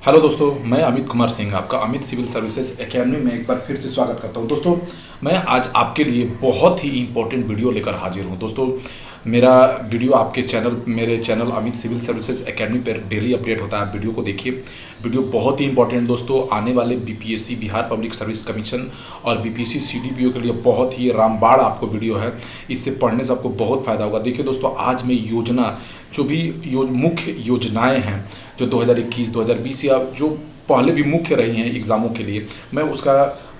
Hello दोस्तों, मैं अमित कुमार सिंह आपका अमित सिविल सर्विसेज एकेडमी में एक बार फिर से स्वागत करता हूं। दोस्तों, मैं आज आपके लिए बहुत ही इंपॉर्टेंट वीडियो लेकर हाजिर हूं। दोस्तों, मेरा वीडियो आपके मेरे channel Amit civil services academy पर डेली अपडेट होता है। वीडियो को देखिए, वीडियो बहुत ही इंपॉर्टेंट दोस्तों। आने वाले BPSC Bihar public service commission और बीपीएससी सीडीपीओ के लिए बहुत ही रामबाण आपको वीडियो है। इससे पढ़ने से आपको बहुत फ़ायदा होगा। देखिए दोस्तों, आज मैं जो भी मुख्य योजनाएं हैं जो 2021, 2020 या जो पहले भी मुख्य रही हैं एग्ज़ामों के लिए, मैं उसका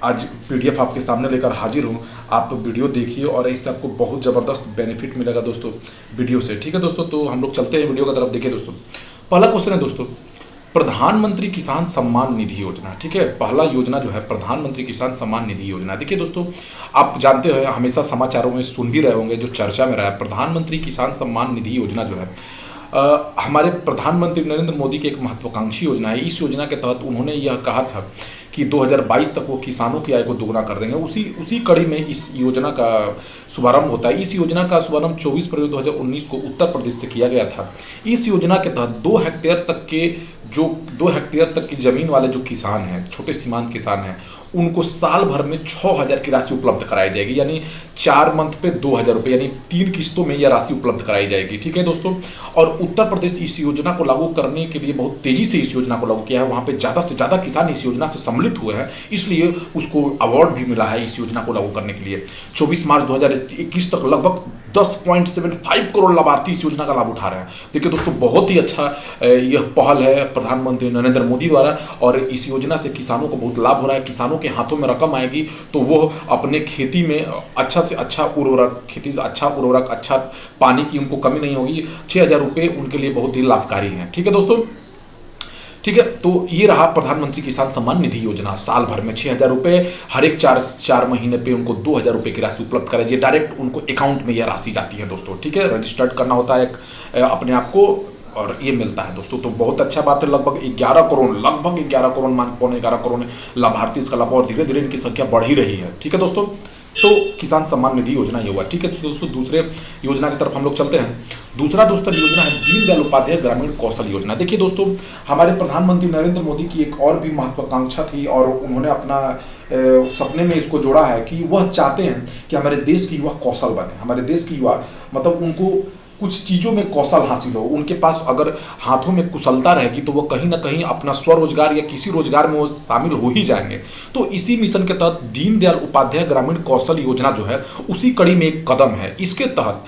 आज पीडीएफ आपके सामने लेकर हाजिर हूँ। आप वीडियो देखिए और इससे आपको बहुत ज़बरदस्त बेनिफिट मिलेगा दोस्तों वीडियो से। ठीक है दोस्तों, तो हम लोग चलते हैं वीडियो की तरफ। देखिए दोस्तों, पहला क्वेश्चन है दोस्तों, प्रधानमंत्री किसान सम्मान निधि योजना। ठीक है, पहला योजना जो है प्रधानमंत्री किसान सम्मान निधि योजना। देखिए दोस्तों, आप जानते हैं, हमेशा समाचारों में सुन भी रहे होंगे, जो चर्चा में रहा है, प्रधानमंत्री किसान सम्मान निधि योजना जो है हमारे प्रधानमंत्री नरेंद्र मोदी की एक महत्वाकांक्षी योजना है। इस योजना के तहत उन्होंने यह कहा था कि 2022 तक वो किसानों की आय को दोगुना कर देंगे। उसी कड़ी में इस योजना का शुभारंभ होता है। इस योजना का शुभारंभ 24 फरवरी 2019 को उत्तर प्रदेश से किया गया था। इस योजना के तहत 2 हेक्टेयर तक की जमीन वाले जो किसान हैं, छोटे सीमांत किसान हैं, उनको साल भर में 6,000 की राशि उपलब्ध कराई जाएगी। यानी 4 मंथ पे 2,000 रुपये, यानी 3 किस्तों में यह राशि उपलब्ध कराई जाएगी। ठीक है दोस्तों, और उत्तर प्रदेश इस योजना को लागू करने के लिए बहुत तेजी से इस योजना को लागू किया है। वहाँ पे ज़्यादा से ज़्यादा किसान इस योजना से सम्मिलित हुए हैं, इसलिए उसको अवार्ड भी मिला है इस योजना को लागू करने के लिए। 24 मार्च 2021 तक लगभग 10.75 करोड़ लाभार्थी इस योजना का लाभ उठा रहे हैं। देखिए दोस्तों, बहुत ही अच्छा यह पहल है प्रधानमंत्री नरेंद्र मोदी द्वारा, और इस योजना से किसानों को बहुत लाभ हो रहा है। किसानों के हाथों में रकम आएगी तो वो अपने खेती में अच्छा से अच्छा उर्वरक, अच्छा पानी की उनको कमी नहीं होगी। 6,000 रुपये उनके लिए बहुत ही लाभकारी हैं। ठीक है दोस्तों, ठीक है, तो ये रहा प्रधानमंत्री किसान सम्मान निधि योजना। साल भर में 6,000 रुपये, हर एक चार महीने पे उनको 2,000 रुपये की राशि उपलब्ध कराई जाए। डायरेक्ट उनको अकाउंट में यह राशि जाती है दोस्तों। ठीक है, रजिस्टर्ड करना होता है अपने आप को, और ये मिलता है दोस्तों। तो बहुत अच्छा बात है। लगभग 11 करोड़ मान पौने 11 करोड़ लाभार्थी इसका लाभ, और धीरे धीरे इनकी संख्या बढ़ ही रही है। ठीक है दोस्तों, तो किसान सम्मान निधि योजना ये हुआ। ठीक है दोस्तों, दूसरे योजना की तरफ हम लोग चलते हैं। दूसरा दोस्तों योजना है दीनदयाल उपाध्याय ग्रामीण कौशल योजना। देखिए दोस्तों, हमारे प्रधानमंत्री नरेंद्र मोदी की एक और भी महत्वाकांक्षा थी, और उन्होंने अपना सपने में इसको जोड़ा है कि वह चाहते हैं कि हमारे देश के युवा कौशल बने। हमारे देश के युवा मतलब उनको कुछ चीज़ों में कौशल हासिल हो, उनके पास अगर हाथों में कुशलता रहेगी तो वो कहीं ना कहीं अपना स्वरोजगार या किसी रोजगार में वो शामिल हो ही जाएंगे। तो इसी मिशन के तहत दीनदयाल उपाध्याय ग्रामीण कौशल योजना जो है उसी कड़ी में एक कदम है। इसके तहत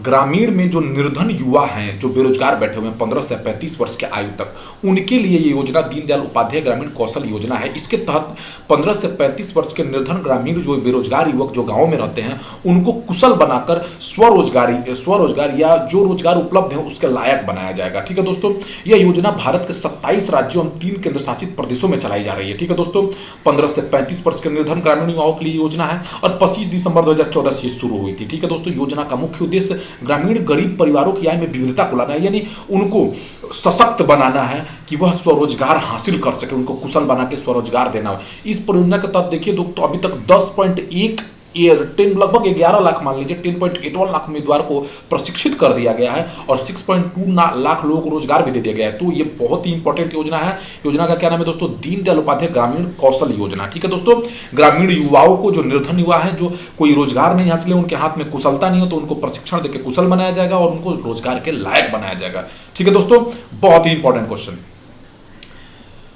ग्रामीण में जो निर्धन युवा हैं, जो बेरोजगार बैठे हुए हैं 15 से 35 वर्ष के आयु तक, उनके लिए ये योजना दीनदयाल उपाध्याय ग्रामीण कौशल योजना है। इसके तहत 15 से 35 वर्ष के निर्धन ग्रामीण जो बेरोजगार युवक जो गाँव में रहते हैं, उनको कुशल बनाकर स्वरोजगार या जो रोजगार उपलब्ध है उसके लायक बनाया जाएगा। ठीक है दोस्तों, यह योजना भारत के 27 राज्यों और 3 केंद्र शासित प्रदेशों में चलाई जा रही है। ठीक है दोस्तों, 15 से 35 वर्ष के निर्धन ग्रामीण युवाओं के लिए योजना है, और 25 दिसंबर 2014 से शुरू हुई थी। ठीक है दोस्तों, योजना का मुख्य उद्देश्य ग्रामीण गरीब परिवारों की आय में विविधता को लाना है, यानी उनको सशक्त बनाना है कि वह स्वरोजगार हासिल कर सके, उनको कुशल बना के स्वरोजगार देना है। इस परियोजना के तहत देखिए दोस्तों, अभी तक 10.10 लगभग 11 लाख, मान लीजिए 10.81 लाख उम्मीदवार को प्रशिक्षित कर दिया गया है, और 6.2 लाख लोगों को रोजगार भी दे दिया गया है। तो ये बहुत ही इंपॉर्टेंट योजना है। योजना का क्या नाम है दोस्तों? दीनदयाल उपाध्याय ग्रामीण कौशल योजना। ठीक है दोस्तों, ग्रामीण युवाओं को, जो निर्धन युवा है, जो कोई रोजगार नहीं हासिल है, उनके हाथ में कुशलता नहीं हो, तो उनको प्रशिक्षण देकर कुशल बनाया जाएगा और उनको रोजगार के लायक बनाया जाएगा। ठीक है दोस्तों, बहुत ही इंपॉर्टेंट क्वेश्चन।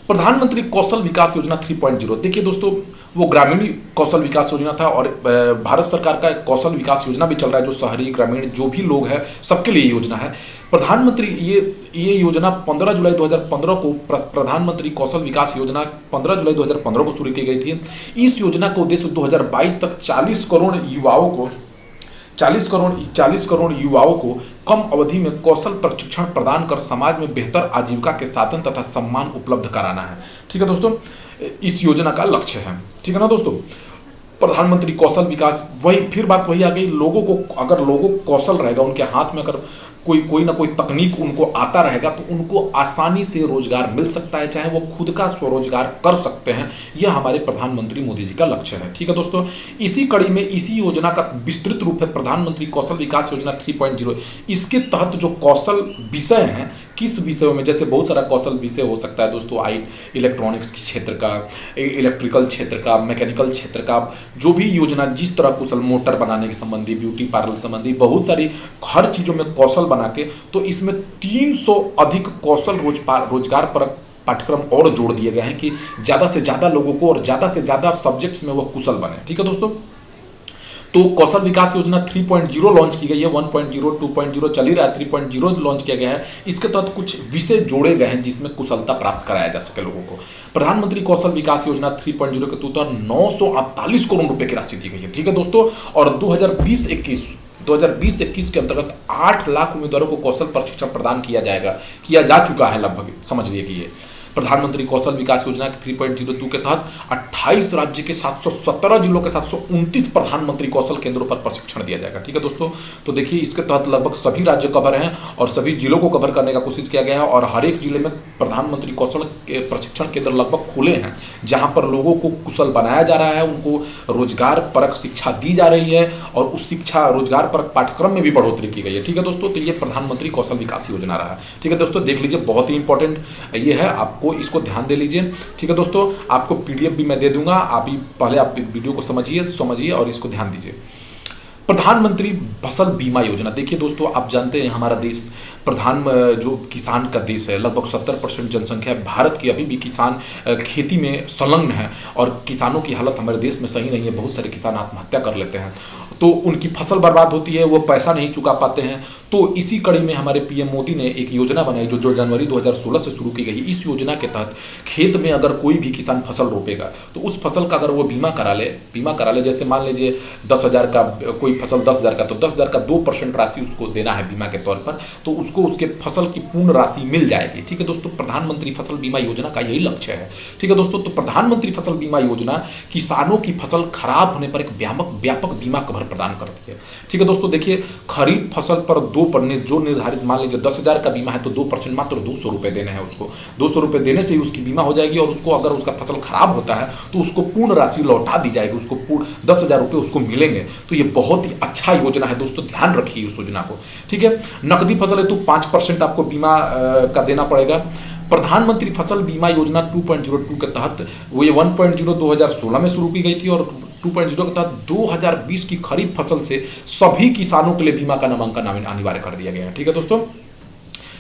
प्रधानमंत्री कौशल विकास योजना 3.0। देखिए दोस्तों, वो ग्रामीण कौशल विकास योजना था, और भारत सरकार का एक कौशल विकास योजना भी चल रहा है, जो शहरी ग्रामीण जो भी लोग हैं सबके लिए योजना है। प्रधानमंत्री ये योजना 15 जुलाई 2015 को प्रधानमंत्री कौशल विकास योजना 15 जुलाई 2015 को शुरू की गई थी। इस योजना का उद्देश्य 2022 तक 40 करोड़ युवाओं को कम अवधि में कौशल प्रशिक्षण प्रदान कर समाज में बेहतर आजीविका के साधन तथा सम्मान उपलब्ध कराना है। ठीक है दोस्तों, इस योजना का लक्ष्य है। ठीक है ना दोस्तों, प्रधानमंत्री कौशल विकास, वही फिर बात वही आ गई, लोगों को अगर लोगों को कौशल रहेगा, उनके हाथ में अगर कोई ना कोई तकनीक उनको आता रहेगा तो उनको आसानी से रोजगार मिल सकता है, चाहे वो खुद का स्वरोजगार कर सकते हैं। यह हमारे प्रधानमंत्री मोदी जी का लक्ष्य है। ठीक है दोस्तों, इसी कड़ी में इसी योजना का विस्तृत रूप है प्रधानमंत्री कौशल विकास योजना 3.0। इसके तहत जो कौशल विषय हैं, किस विषयों में, जैसे बहुत सारा कौशल विषय हो सकता है दोस्तों, इलेक्ट्रॉनिक्स क्षेत्र का, इलेक्ट्रिकल क्षेत्र का, मैकेनिकल क्षेत्र का, जो भी योजना जिस तरह कुशल, मोटर बनाने के संबंधी, ब्यूटी पार्लर संबंधी, बहुत सारी हर चीज़ों में कौशल बना के, तो इसमें 300 अधिक कौशल रोजगार पर पाठ्यक्रम और जोड़ दिए गए हैं कि ज़्यादा से ज़्यादा लोगों को और ज़्यादा से ज़्यादा सब्जेक्ट्स में वह कुशल बने। ठीक है दोस्तों, तो कौशल विकास योजना 3.0 लॉन्च की गई है। 1.0, 2.0 चल ही रहा है, 3.0 लॉन्च किया गया है। इसके तहत कुछ विषय जोड़े गए हैं जिसमें कुशलता प्राप्त कराया जा सके लोगों को। प्रधानमंत्री कौशल विकास योजना 3.0 के तहत 948 करोड़ रुपए की राशि दी गई है। ठीक है दोस्तों, और 2020-21 के अंतर्गत 8 लाख उम्मीदवारों को कौशल प्रशिक्षण प्रदान किया जा चुका है लगभग, समझ लिए कि ये प्रधानमंत्री कौशल विकास योजना के 3.02 के तहत 28 राज्य के 717 जिलों के 729 प्रधानमंत्री कौशल केंद्रों पर प्रशिक्षण दिया जाएगा। ठीक है दोस्तों, तो देखिए इसके तहत लगभग सभी राज्य कवर हैं और सभी जिलों को कवर करने का कोशिश किया गया है, और हर एक जिले में प्रधानमंत्री कौशल के प्रशिक्षण केंद्र लगभग खुले हैं, जहां पर लोगों को कुशल बनाया जा रहा है, उनको रोजगार परक शिक्षा दी जा रही है, और उस शिक्षा रोजगार परक पाठ्यक्रम में भी बढ़ोतरी की गई है। ठीक है दोस्तों, तो ये प्रधानमंत्री कौशल विकास योजना रहा है। ठीक है दोस्तों, देख लीजिए, बहुत ही इंपॉर्टेंट ये है, आपको इसको ध्यान दे लीजिए। ठीक है दोस्तों, आपको पीडीएफ भी मैं दे दूंगा, आप पहले आप वीडियो को समझिए और इसको ध्यान दीजिए। प्रधानमंत्री फसल बीमा योजना, देखिए दोस्तों, आप जानते हैं हमारा देश जो किसान का देश है, लगभग 70% जनसंख्या भारत की अभी भी किसान खेती में संलग्न है, और किसानों की हालत हमारे देश में सही नहीं है। बहुत सारे किसान आत्महत्या कर लेते हैं, तो उनकी फसल बर्बाद होती है, वो पैसा नहीं चुका पाते हैं। तो इसी कड़ी में हमारे पीएम मोदी ने एक योजना बनाई जो जनवरी 2016 से शुरू की गई। इस योजना के तहत खेत में अगर कोई भी किसान फसल रोपेगा तो उस फसल का अगर वो बीमा करा ले, जैसे मान लीजिए 10,000 का कोई फसल 10,000 का, तो 10,000 का 2% राशि उसको देना है बीमा के तौर पर, तो उसको उसके फसल की पूर्ण राशि मिल जाएगी। ठीक है दोस्तों, प्रधानमंत्री फसल बीमा योजना का यही लक्ष्य है। ठीक है दोस्तों, तो प्रधानमंत्री फसल बीमा योजना किसानों की फसल खराब होने पर एक व्यापक बीमा कवर प्रदान करती है। ठीक है दोस्तों, देखिए, खरीफ फसल पर जो निर्धारित, मान लीजिए 10,000 का बीमा है तो 2% मात्र 200 रुपए देने हैं उसको। 200 रुपए देने से ही उसकी बीमा हो जाएगी, और उसको अगर उसका फसल खराब होता है तो उसको पूर्ण राशि लौटा दी जाएगी, उसको पूर्ण 10,000 रुपए उसको मिलेंगे। तो ये बहुत ही अच्छा योजना है दोस्तों, ध्यान रखिए उस योजना को। ठीक है, नकदी फसल है तो 5% आपको बीमा का देना पड़ेगा। प्रधानमंत्री फसल बीमा योजना 2.02 के तहत, वो ये 1.0 2016 में शुरू की गई थी, और 2.0 के तहत 2020 की खरीफ फसल से सभी किसानों के लिए बीमा का नामांकन अनिवार्य कर दिया गया है। ठीक है दोस्तों,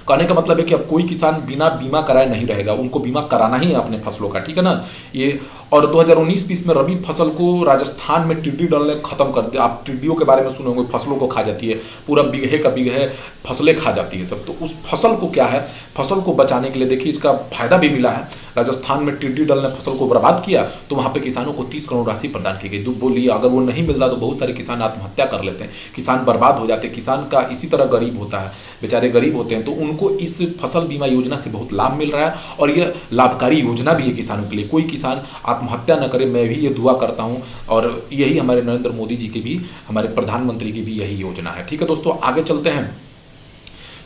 कहने का मतलब है कि अब कोई किसान बिना बीमा कराए नहीं रहेगा, उनको बीमा कराना ही है अपने फसलों का। ठीक है ना, ये। और 2019-20 में रबी फसल को राजस्थान में टिड्डी दल ने खत्म कर दिया। आप टिड्डियों के बारे में सुने होंगे, फसलों को खा जाती है, पूरा बिगहे फसलें खा जाती है सब। तो उस फसल को क्या है, फसल को बचाने के लिए देखिए इसका फायदा भी मिला है। राजस्थान में टिड्डी दल ने फसल को बर्बाद किया तो वहाँ पे किसानों को 30 करोड़ राशि प्रदान की गई। बोलिए, अगर वो नहीं मिलता तो बहुत सारे किसान आत्महत्या कर लेते हैं, किसान बर्बाद हो जाते हैं। किसान का इसी तरह गरीब होता है, बेचारे गरीब होते हैं, तो उनको इस फसल बीमा योजना से बहुत लाभ मिल रहा है, और यह लाभकारी योजना भी है किसानों के लिए। कोई किसान आत्महत्या न करे, मैं भी ये दुआ करता हूँ, और यही हमारे नरेंद्र मोदी जी की भी, हमारे प्रधानमंत्री की भी यही योजना है। ठीक है दोस्तों, आगे चलते हैं।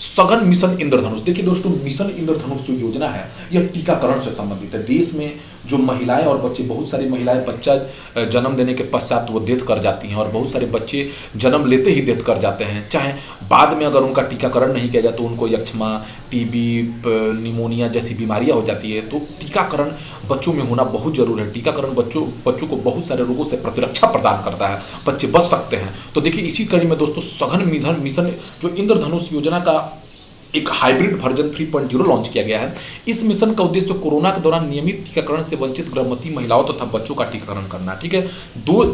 सघन मिशन इंद्रधनुष, देखिए दोस्तों, मिशन इंद्रधनुष जो योजना है यह टीकाकरण से संबंधित है। देश में जो महिलाएं और बच्चे, बहुत सारी महिलाएं बच्चा जन्म देने के पश्चात वो डेथ कर जाती हैं, और बहुत सारे बच्चे जन्म लेते ही डेथ कर जाते हैं, चाहे बाद में अगर उनका टीकाकरण नहीं किया जाए तो उनको यक्ष्मा, टीबी, निमोनिया जैसी बीमारियां हो जाती है। तो टीकाकरण बच्चों में होना बहुत जरूरी है। टीकाकरण बच्चों को बहुत सारे रोगों से प्रतिरक्षा प्रदान करता है, बच्चे बच सकते हैं। तो देखिए, इसी कड़ी में दोस्तों सघन मिशन जो इंद्रधनुष योजना का एक हाइब्रिड वर्जन 3.0 लॉन्च किया गया है। इस मिशन का उद्देश्य कोरोना के दौरान नियमित टीकाकरण से वंचित गर्भवती महिलाओं तथा बच्चों का टीकाकरण करना। ठीक है,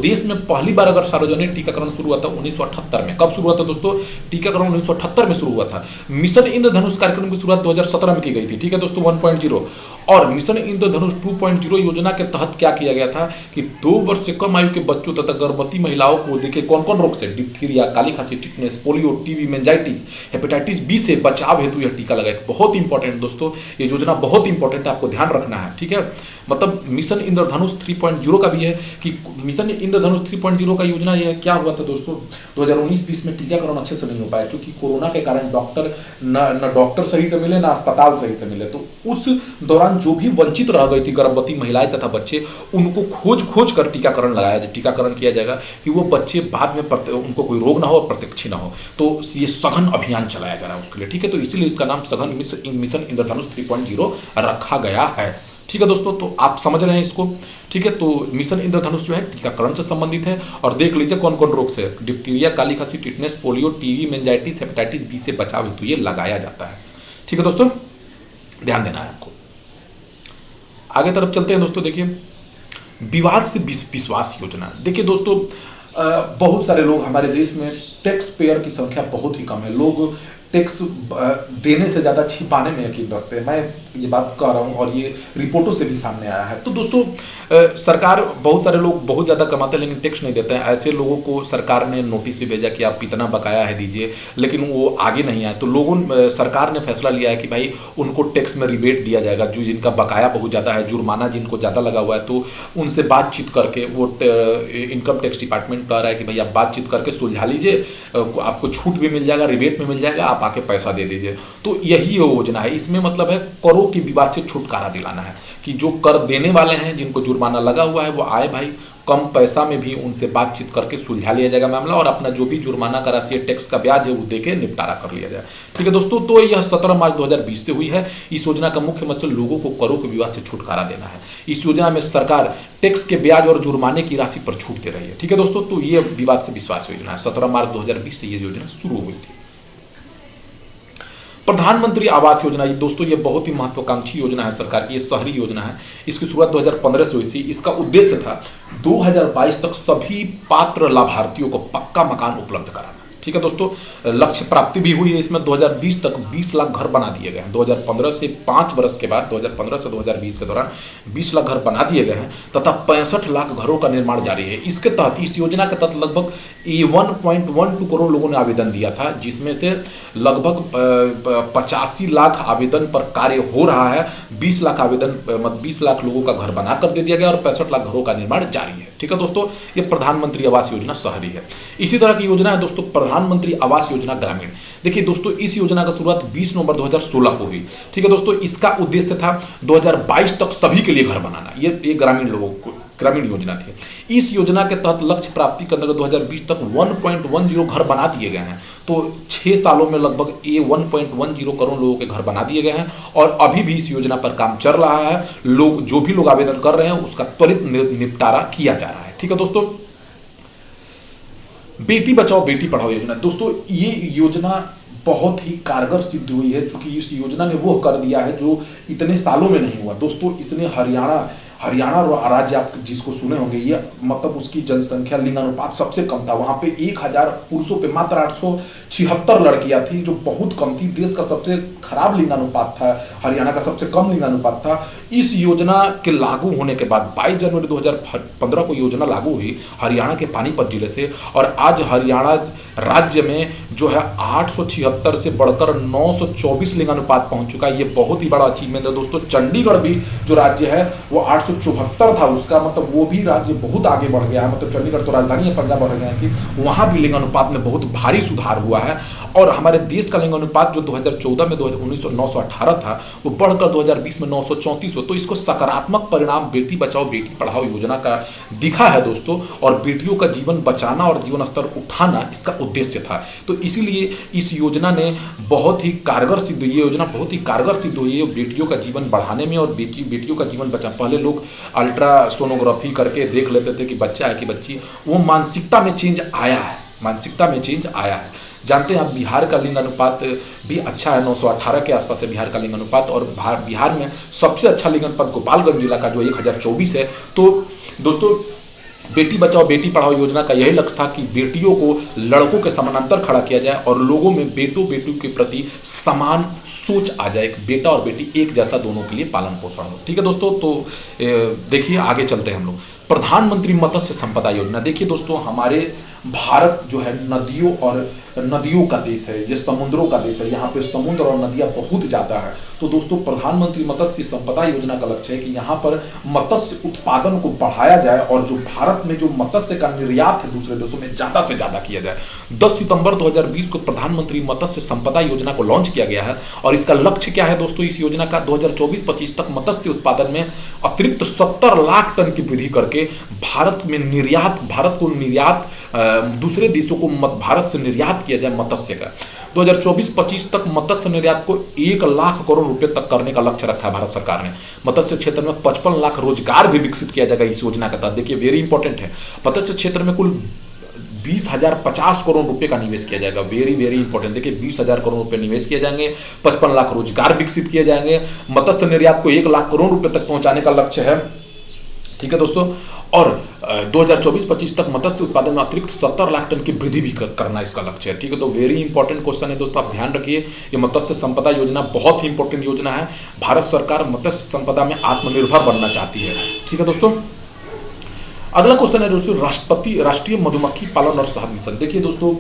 देश में पहली बार अगर सार्वजनिक टीकाकरण शुरू हुआ था 1978 में। कब शुरू हुआ था दोस्तों? टीकाकरण 1978 में शुरू हुआ था। मिशन इंद्रधनुष कार्यक्रम की शुरुआत 2017 में की गई थी। ठीक है दोस्तों, 1.0, और मिशन इंद्रधनुष 2.0 योजना के तहत क्या किया गया था कि 2 वर्ष से कम आयु के बच्चों तथा गर्भवती महिलाओं को देखिए कौन कौन रोग से, डिप्थीरिया, काली खांसी, tetanus, polio, TB, meningitis, hepatitis B से बचाव हेतु यह टीका लगाया। बहुत इंपॉर्टेंट दोस्तों, ये योजना बहुत इंपॉर्टेंट है, आपको ध्यान रखना है, ठीक है। मतलब मिशन इंद्रधनुष 3.0 का भी है कि मिशन इंद्रधनुष 3.0 का योजना यह क्या हुआ था दोस्तों, 2019-20 में टीकाकरण अच्छे से नहीं हो पाया क्योंकि कोरोना के कारण डॉक्टर न डॉक्टर सही से मिले ना अस्पताल सही से मिले। तो उस दौरान जो भी वंचित रह गई थी गर्भवती महिलाएं तथा बच्चे, उनको खोज कर टीकाकरण टीकाकरण किया जाएगा कि वो बच्चे बाद में उनको कोई रोग ना हो और प्रत्यक्षी ना हो। तो ये सघन अभियान चलाया जा रहा है उसके लिए, ठीक है। तो इसीलिए इसका नाम सघन मिशन इंद्रधनुष 3.0 रखा गया है, ठीक है दोस्तों। तो आप समझ रहे हैं इसको, ठीक है। तो मिशन इंद्रधनुष जो है टीकाकरण से संबंधित है और देख लीजिए कौन कौन रोग से, डिप्थीरिया, काली खांसी, tetanus, polio, TB, meningitis, hepatitis B से बचाव हेतु ये लगाया जाता है, ठीक है दोस्तों, ध्यान देना है आपको। आगे तरफ चलते हैं दोस्तों। देखिए विवाद से विश्वास योजना, देखिए दोस्तों बहुत सारे लोग हमारे देश में टैक्स पेयर की संख्या बहुत ही कम है, लोग टैक्स देने से ज़्यादा छिपाने में यकीन रखते हैं। मैं ये बात कह रहा हूँ और ये रिपोर्टों से भी सामने आया है। तो दोस्तों सरकार, बहुत सारे लोग बहुत ज़्यादा कमाते हैं लेकिन टैक्स नहीं देते हैं, ऐसे लोगों को सरकार ने नोटिस भी भेजा कि आप इतना बकाया है दीजिए, लेकिन वो आगे नहीं आए। तो सरकार ने फैसला लिया है कि भाई उनको टैक्स में रिबेट दिया जाएगा, जो जिनका बकाया बहुत ज़्यादा है, जुर्माना जिनको ज़्यादा लगा हुआ है, तो उनसे बातचीत करके, वो इनकम टैक्स डिपार्टमेंट कह रहा है कि भाई आप बातचीत करके सुलझा लीजिए, आपको छूट भी मिल जाएगा, रिबेट में मिल जाएगा, आप आके पैसा दे दीजिए। तो यही योजना है, इसमें मतलब है करों के विवाद से छुटकारा दिलाना है कि जो कर देने वाले हैं, जिनको जुर्माना लगा हुआ है, वो आए भाई, कम पैसा में भी उनसे बातचीत करके सुलझा लिया जाएगा मामला और अपना जो भी जुर्माना का राशि है, टैक्स का ब्याज है, वो देके निपटारा कर लिया जाए, ठीक है दोस्तों। तो यह 17 मार्च 2020 से हुई है। इस योजना का मुख्य मकसद लोगों को करों के विवाद से छुटकारा देना है। इस योजना में सरकार टैक्स के ब्याज और जुर्माने की राशि पर छूट दे रही है, ठीक है दोस्तों। तो ये विवाद से विश्वास योजना है, 17 मार्च 2020 से ये योजना शुरू हुई थी। प्रधानमंत्री आवास योजना, ये दोस्तों ये बहुत ही महत्वाकांक्षी योजना है सरकार की, ये शहरी योजना है। इसकी शुरुआत 2015 से हुई थी। इसका उद्देश्य था 2022 तक सभी पात्र लाभार्थियों को पक्का मकान उपलब्ध कराना, ठीक है दोस्तों। लक्ष्य प्राप्ति भी हुई है इसमें। 2020 तक 20 लाख घर बना दिए गए हैं। 2015 से 5 वर्ष के बाद 2015 से 2020 के दौरान 20 लाख घर बना दिए गए हैं तथा 65 लाख घरों का निर्माण जारी है। इसके तहत, इस योजना के तहत लगभग 1.12 करोड़ लोगों ने आवेदन दिया था, जिसमें से लगभग 85 लाख आवेदन पर कार्य हो रहा है। 20 लाख आवेदन, 20 लाख लोगों का घर बनाकर दे दिया गया और 65 लाख घरों का निर्माण जारी है, ठीक है दोस्तों। ये प्रधानमंत्री आवास योजना शहरी है। इसी तरह की योजना है दोस्तों प्रधानमंत्री आवास योजना ग्रामीण। देखिए दोस्तों इस योजना का शुरुआत 20 नवंबर 2016 को हुई, ठीक है दोस्तों। इसका उद्देश्य था 2022 तक सभी के लिए घर बनाना। ये ग्रामीण लोगों को ग्रामीण योजना थी। इस योजना के तहत लक्ष्य प्राप्ति के अंतर्गत 2020 तक 1.10 घर बना दिए गए हैं। तो 6 सालों में लगभग 1.10 करोड़ लोगों के घर बना दिए गए हैं और अभी भी इस योजना पर काम चल रहा है। लोग, जो भी लोग आवेदन कर रहे हैं, उसका त्वरित निपटारा किया जा रहा है, ठीक है दोस्तों। बेटी बचाओ बेटी पढ़ाओ योजना, दोस्तों ये योजना बहुत ही कारगर सिद्ध हुई है, क्योंकि इस योजना ने वो कर दिया है जो इतने सालों में नहीं हुआ दोस्तों। इसने हरियाणा राज्य, आप जिसको सुने होंगे, ये मतलब उसकी जनसंख्या लिंगानुपात सबसे कम था। वहाँ पे 1000 पुरुषों पे मात्र 876 लड़कियां थी, जो बहुत कम थी। देश का सबसे खराब लिंगानुपात था, हरियाणा का सबसे कम लिंगानुपात था। इस योजना के लागू होने के बाद 22 जनवरी 2015 को योजना लागू हुई हरियाणा के पानीपत जिले से, और आज हरियाणा राज्य में जो है 876 से बढ़कर 924 लिंगानुपात पहुंच चुका है। ये बहुत ही बड़ा अचीवमेंट है दोस्तों। चंडीगढ़ भी जो राज्य है वो 874 था उसका, मतलब वो भी राज्य बहुत आगे बढ़ गया है। मतलब चंडीगढ़ तो राजधानी है पंजाब हरियाणा की, वहाँ भी लिंगानुपात में बहुत भारी सुधार हुआ है। और हमारे देश का लिंगानुपात जो 2014 में 918 था, वो बढ़कर 2020 में 934 हो। तो इसको सकारात्मक परिणाम बेटी बचाओ बेटी पढ़ाओ योजना का दिखा है दोस्तों। और बेटियों का जीवन बचाना और जीवन स्तर उठाना इसका उद्देश्य था। तो इसीलिए इस योजना ने बहुत ही कारगर सिद्ध हुई, ये योजना बहुत ही कारगर सिद्ध हुई है बेटियों का जीवन बढ़ाने में और बेटियों का जीवन बचा। पहले लोग अल्ट्रासोनोग्राफी करके देख लेते थे कि बच्चा है कि बच्ची, वो मानसिकता में चेंज आया है, मानसिकता में चेंज आया है। जानते हैं आप बिहार का लिंगानुपात भी अच्छा है, 918 के आसपास है बिहार का लिंगानुपात। और बिहार में सबसे अच्छा लिंगानुपात गोपालगंज जिला का जो 1024 है। तो दोस्तों बेटी बचाओ बेटी पढ़ाओ योजना का यही लक्ष्य था कि बेटियों को लड़कों के समानांतर खड़ा किया जाए और लोगों में बेटियों के प्रति समान सोच आ जाए, बेटा और बेटी एक जैसा दोनों के लिए पालन पोषण हो। ठीक है दोस्तों, तो देखिए आगे चलते हैं हम लोग। प्रधानमंत्री मत्स्य संपदा योजना, देखिए दोस्तों हमारे भारत जो है नदियों का देश है, ये समुद्रों का देश है, यहाँ पे समुद्र और नदियाँ बहुत ज़्यादा है। तो दोस्तों प्रधानमंत्री मत्स्य संपदा योजना का लक्ष्य है कि यहाँ पर मत्स्य उत्पादन को बढ़ाया जाए और जो भारत में जो मत्स्य का निर्यात है दूसरे देशों में ज़्यादा से ज़्यादा किया जाए। 10 सितंबर 2020 को प्रधानमंत्री मत्स्य संपदा योजना को लॉन्च किया गया है और इसका लक्ष्य क्या है दोस्तों, इस योजना का 2024-25 तक मत्स्य उत्पादन में अतिरिक्त 70 लाख टन की वृद्धि करके भारत को निर्यात दूसरे देशों को भारत से निर्यात किया जाए मत्स्य का। 2024-25 तक मत्स्य निर्यात को 1 लाख करोड़ रुपए तक करने का लक्ष्य रखा है भारत सरकार ने। मत्स्य क्षेत्र में 55 लाख रोजगार भी विकसित किया जाएगा इस योजना के तहत। देखिए वेरी इंपॉर्टेंट है, मत्स्य क्षेत्र में कुल 20,050 करोड़ रुपए का निवेश किया जाएगा। वेरी वेरी इंपॉर्टेंट, देखिए 20,000 करोड़ रुपए निवेश किए जाएंगे, 55 लाख रोजगार विकसित किए जाएंगे, मत्स्य निर्यात को 1 लाख करोड़ रुपए तक पहुंचाने का लक्ष्य है। ठीक है दोस्तों, और 2024-25 तक मत्स्य उत्पादन में अतिरिक्त 70 लाख टन की वृद्धि भी करना इसका लक्ष्य है। ठीक है, तो वेरी इंपॉर्टेंट क्वेश्चन है दोस्तों, आप ध्यान रखिए। ये मत्स्य संपदा योजना बहुत ही इंपॉर्टेंट योजना है। भारत सरकार मत्स्य संपदा में आत्मनिर्भर बनना चाहती है। ठीक है दोस्तों, अगला क्वेश्चन है दोस्तों राष्ट्रीय मधुमक्खी पालन और शहद मिशन। देखिए दोस्तों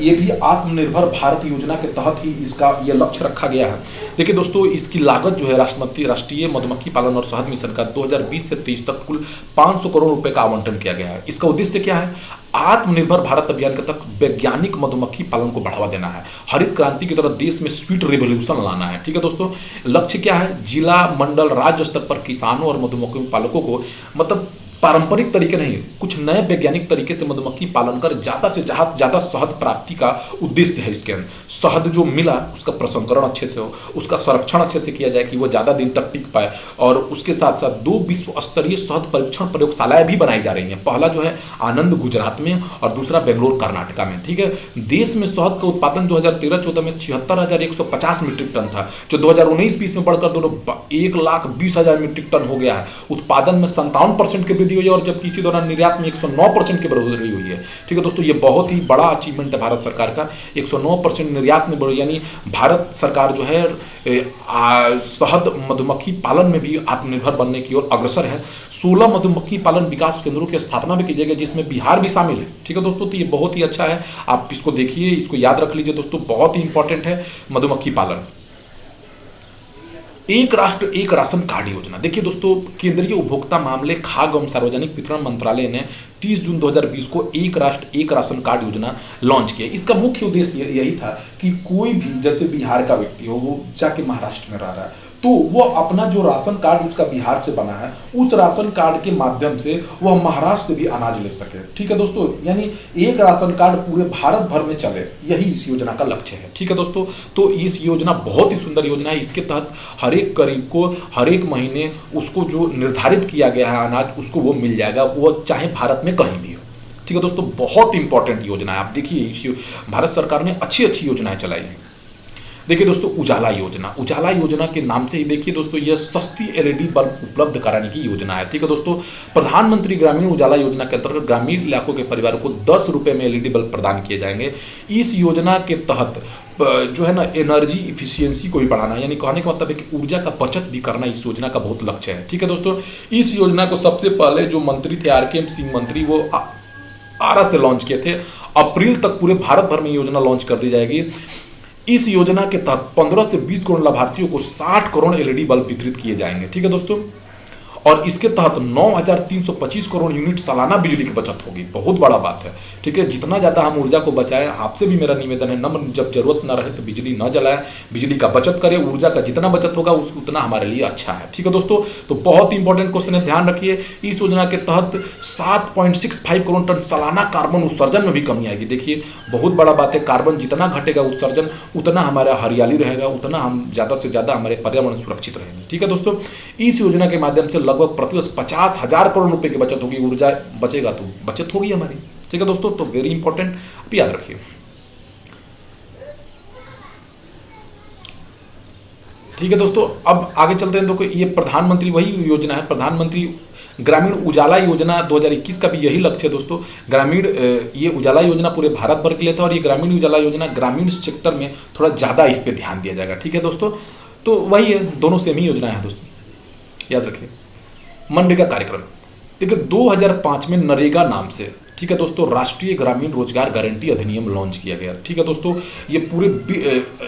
ये भी आत्मनिर्भर भारत योजना के तहत ही इसका ये लक्ष्य रखा गया है। देखिए दोस्तों इसकी लागत जो है राष्ट्रीय मधुमक्खी पालन और शहद मिशन का 2020 से 23 तक कुल 500 करोड़ रुपए का आवंटन किया गया है। इसका उद्देश्य क्या है, आत्मनिर्भर भारत अभियान के तहत वैज्ञानिक मधुमक्खी पालन को बढ़ावा देना है, हरित क्रांति की तरह देश में स्वीट रिवोल्यूशन लाना है। ठीक है दोस्तों, लक्ष्य क्या है, जिला मंडल राज्य स्तर पर किसानों और मधुमक्खी पालकों को मतलब पारंपरिक तरीके नहीं, कुछ नए वैज्ञानिक तरीके से मधुमक्खी पालन कर ज़्यादा से ज़्यादा शहद प्राप्ति का उद्देश्य है। इसके अंदर शहद जो मिला उसका प्रसंस्करण अच्छे से हो, उसका संरक्षण अच्छे से किया जाए कि वो ज़्यादा दिन तक टिक पाए, और उसके साथ साथ 2 विश्व स्तरीय शहद परीक्षण प्रयोगशालाएं भी बनाई जा रही हैं। पहला जो है आनंद गुजरात में और दूसरा बेंगलोर कर्नाटका में। ठीक है, देश में शहद का उत्पादन 2013-14 में 76,150 मीट्रिक टन था, जो 2019-20 में बढ़कर 1,20,000 मीट्रिक टन हो गया है। उत्पादन में 57% के हुई है और जबकि इसी दौरान निर्यात में 109% की बढ़ोतरी हुई है। ठीक है दोस्तों, ये बहुत ही बड़ा अचीवमेंट है भारत सरकार का, 109% निर्यात में बढ़ी, यानी भारत सरकार जो है शहद मधुमक्खी पालन में भी आत्मनिर्भर बनने की ओर अग्रसर है। 16 मधुमक्खी पालन विकास केंद्रों की स्थापना भी की जाएगी जिसमें बिहार भी शामिल है। ठीक है दोस्तों, तो ये बहुत ही अच्छा है, आप इसको देखिए, इसको याद रख लीजिए दोस्तों, बहुत ही इंपॉर्टेंट है मधुमक्खी पालन। एक राष्ट्र एक राशन कार्ड योजना, देखिए दोस्तों केंद्रीय उपभोक्ता मामले खाद्य एवं सार्वजनिक वितरण मंत्रालय ने 30 जून 2020 को एक राष्ट्र एक राशन कार्ड योजना लॉन्च किया। इसका मुख्य उद्देश्य यही था कि कोई भी जैसे बिहार का व्यक्ति हो, वो जाके महाराष्ट्र में रह रहा है, तो वो अपना जो राशन कार्ड उसका बिहार से बना है, उस राशन कार्ड के माध्यम से वह महाराष्ट्र से भी अनाज ले सके। ठीक है दोस्तों, यानी एक राशन कार्ड पूरे भारत भर में चले, यही इस योजना का लक्ष्य है। ठीक है दोस्तों, तो इस योजना बहुत ही सुंदर योजना है। इसके तहत हर एक गरीब को हर एक महीने उसको जो निर्धारित किया गया है अनाज, उसको वो मिल जाएगा, वो चाहे भारत में कहीं भी हो। ठीक है दोस्तों, बहुत इंपॉर्टेंट योजना है। आप देखिए भारत सरकार ने अच्छी अच्छी योजनाएं चलाई हैं। देखिए दोस्तों उजाला योजना के नाम से ही देखिए दोस्तों यह सस्ती एलईडी बल्ब उपलब्ध कराने की योजना है। ठीक है दोस्तों, प्रधानमंत्री ग्रामीण उजाला योजना के अंतर्गत ग्रामीण इलाकों के परिवारों को 10 रुपये में एलईडी बल्ब प्रदान किए जाएंगे। इस योजना के तहत जो है ना एनर्जी इफिशियंसी को भी बढ़ाना, यानी कहने का मतलब है कि ऊर्जा का बचत भी करना इस योजना का बहुत लक्ष्य है। ठीक है दोस्तों, इस योजना को सबसे पहले जो मंत्री थे आरकेएम सिंह मंत्री, वो आरा से लॉन्च किए थे। अप्रैल तक पूरे भारत भर में योजना लॉन्च कर दी जाएगी। इस योजना के तहत 15 से 20 करोड़ लाभार्थियों को 60 करोड़ एलईडी बल्ब वितरित किए जाएंगे। ठीक है दोस्तों, और इसके तहत 9,325 करोड़ यूनिट सालाना बिजली की बचत होगी। बहुत बड़ा बात है। ठीक है, जितना ज़्यादा हम ऊर्जा को बचाएं, आपसे भी मेरा निवेदन है, नम्र, जब जरूरत ना रहे तो बिजली न जलाएं, बिजली का बचत करें। ऊर्जा का जितना बचत होगा उतना हमारे लिए अच्छा है। ठीक है दोस्तों, तो बहुत इंपॉर्टेंट क्वेश्चन है, ध्यान रखिए। इस योजना के तहत 7.65 करोड़ टन सालाना कार्बन उत्सर्जन में भी कमी आएगी। देखिए बहुत बड़ा बात है, कार्बन जितना घटेगा उत्सर्जन, उतना हमारा हरियाली रहेगा, उतना हम ज़्यादा से ज़्यादा हमारे पर्यावरण सुरक्षित रहेंगे। ठीक है दोस्तों, इस योजना के माध्यम से लगभग प्रतिवर्ष 50,000 करोड़ रुपए की बचत होगी। ऊर्जा बचेगा तो बचत होगी हमारी। ठीक है दोस्तों, तो वेरी इंपॉर्टेंट, आप याद रखिए। ठीक है दोस्तों, अब आगे चलते हैं। देखो ये प्रधानमंत्री वही योजना है, प्रधानमंत्री ग्रामीण उजाला योजना 2021 का भी यही लक्ष्य है दोस्तों। ग्रामीण ये उजाला योजना पूरे भारत भर के लिए था, और ये ग्रामीण उजाला योजना ग्रामीण सेक्टर में थोड़ा ज़्यादा इस पर ध्यान दिया जाएगा। ठीक है दोस्तों, तो वही है, दोनों सेम ही योजना है दोस्तों, याद रखिए। मनरेगा कार्यक्रम देखिए 2005 में नरेगा नाम से, ठीक है दोस्तों, राष्ट्रीय ग्रामीण रोजगार गारंटी अधिनियम लॉन्च किया गया। ठीक है दोस्तों, ये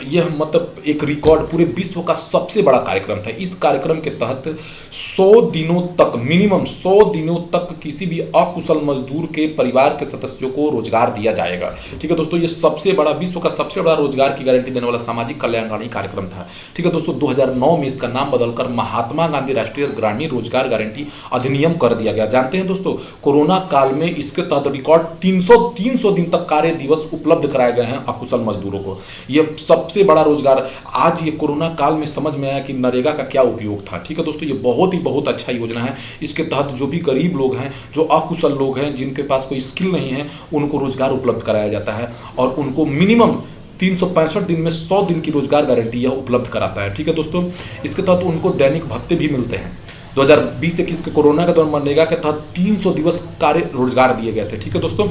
यह मतलब एक रिकॉर्ड पूरे विश्व का सबसे बड़ा कार्यक्रम था। इस कार्यक्रम के तहत 100 दिनों तक, मिनिमम 100 दिनों तक किसी भी अकुशल मजदूर के परिवार के सदस्यों को रोजगार दिया जाएगा। ठीक है दोस्तों, ये सबसे बड़ा, विश्व का सबसे बड़ा रोजगार की गारंटी देने वाला सामाजिक कल्याणकारी कार्यक्रम था। ठीक है दोस्तों, 2009 में इसका नाम बदलकर महात्मा गांधी राष्ट्रीय ग्रामीण रोजगार गारंटी अधिनियम कर दिया गया। जानते हैं दोस्तों, कोरोना काल में इसके तहत रिकॉर्ड 300 दिन तक कार्य दिवस उपलब्ध कराए गए हैं अकुशल मजदूरों को। यह सबसे बड़ा रोजगार, आज ये कोरोना काल में समझ में आया कि नरेगा का क्या उपयोग था। ठीक है दोस्तों, ये बहुत अच्छा योजना है। इसके तहत जो भी गरीब लोग हैं, जो अकुशल लोग हैं, जिनके पास कोई स्किल नहीं है, उनको रोजगार उपलब्ध कराया जाता है, और उनको मिनिमम 365 दिन में 100 दिन की रोजगार गारंटी यह उपलब्ध कराता है। ठीक है दोस्तों, इसके तहत उनको दैनिक भत्ते भी मिलते हैं। 2020-21 के कोरोना के दौरान मनरेगा के तहत 300 दिवस कार्य रोजगार दिए गए थे। ठीक है दोस्तों,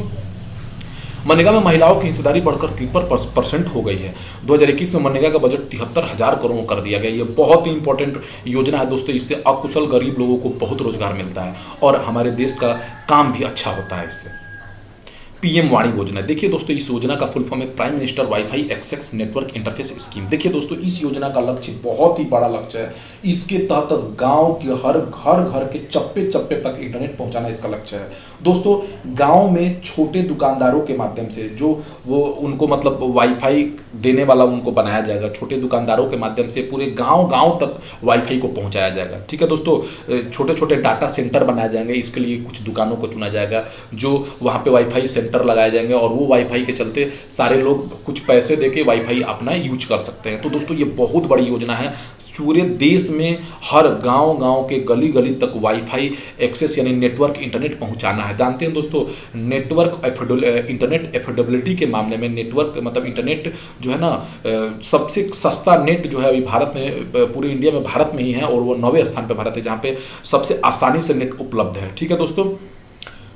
मनरेगा में महिलाओं की हिस्सेदारी बढ़कर 3% हो गई है। 2021 में मनरेगा का बजट 73,000 करोड़ कर दिया गया। ये बहुत ही इंपॉर्टेंट योजना है दोस्तों, इससे अकुशल गरीब लोगों को बहुत रोजगार मिलता है, और हमारे देश का काम भी अच्छा होता है इससे। पीएम वाणी योजना, देखिए दोस्तों, इस योजना का फुल फॉर्म है prime minister wifi access network interface scheme. देखिए दोस्तों, इस योजना का लक्ष्य बहुत ही बड़ा लक्ष्य है। इसके तहत गांव के हर घर के चप्पे तक इंटरनेट पहुंचाना इसका लक्ष्य है। दोस्तों, गांव में छोटे दुकानदारों के माध्यम से, जो वो उनको मतलब वाईफाई देने वाला उनको बनाया जाएगा, छोटे दुकानदारों के माध्यम से पूरे गांव तक वाईफाई को पहुंचाया जाएगा। ठीक है दोस्तों, छोटे डाटा सेंटर बनाए जाएंगे, इसके लिए कुछ दुकानों को चुना जाएगा जो वहाँ पे वाईफाई सेंटर लगाए जाएंगे, और वो वाईफाई के चलते सारे लोग कुछ पैसे देके वाईफाई अपना यूज कर सकते हैं। तो दोस्तों, ये बहुत बड़ी योजना है। पूरे देश में हर गांव के गली तक वाईफाई एक्सेस यानी नेटवर्क इंटरनेट पहुंचाना है। जानते हैं दोस्तों, इंटरनेट एफोर्डेबिलिटी के मामले में नेटवर्क मतलब इंटरनेट जो है ना, सबसे सस्ता नेट जो है अभी भारत में, पूरे इंडिया में भारत में ही है, और वो 9वें स्थान पर भारत है, जहाँ पे सबसे आसानी से नेट उपलब्ध है। ठीक है दोस्तों,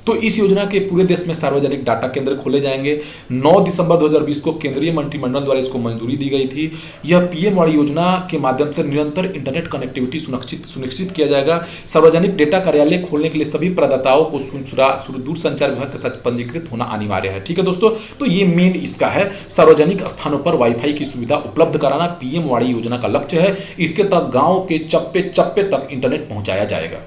तो इस योजना के पूरे देश में सार्वजनिक डाटा केंद्र खोले जाएंगे। 9 दिसंबर 2020 को केंद्रीय मंत्रिमंडल द्वारा इसको मंजूरी दी गई थी। यह पीएम वाणी योजना के माध्यम से निरंतर इंटरनेट कनेक्टिविटी सुनिश्चित किया जाएगा। सार्वजनिक डेटा कार्यालय खोलने के लिए सभी प्रदाताओं को दूरसंचार विभाग के साथ पंजीकृत होना अनिवार्य है। ठीक है दोस्तों, तो ये मेन इसका है, सार्वजनिक स्थानों पर वाईफाई की सुविधा उपलब्ध कराना पीएम वाणी योजना का लक्ष्य है। इसके तहत गाँव के चप्पे तक इंटरनेट पहुंचाया जाएगा।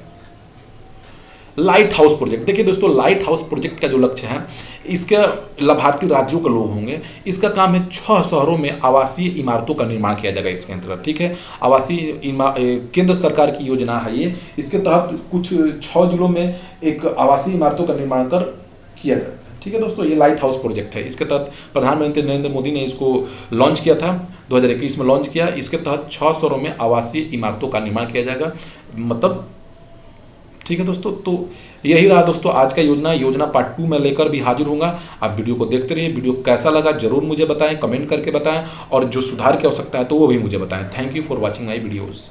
लाइट हाउस प्रोजेक्ट, देखिए दोस्तों, लाइट हाउस प्रोजेक्ट का जो लक्ष्य है, इसके लाभार्थी राज्यों के लोग होंगे। इसका काम है 6 शहरों में आवासीय इमारतों का निर्माण किया जाएगा इसके अंतर्गत। ठीक है, आवासीय केंद्र सरकार की योजना है ये। इसके तहत कुछ 6 जिलों में एक आवासीय इमारतों का निर्माण किया जाएगा। ठीक है दोस्तों, ये लाइट हाउस प्रोजेक्ट है। इसके तहत प्रधानमंत्री नरेंद्र मोदी ने इसको लॉन्च किया था, 2021 में लॉन्च किया। इसके तहत 6 शहरों में आवासीय इमारतों का निर्माण किया जाएगा, मतलब ठीक है दोस्तों। तो यही रहा दोस्तों आज का योजना पार्ट 2 में लेकर भी हाजिर होऊंगा। आप वीडियो को देखते रहिए। वीडियो कैसा लगा जरूर मुझे बताएं, कमेंट करके बताएं, और जो सुधार की आवश्यकता है तो वो भी मुझे बताएं। Thank you for watching my videos.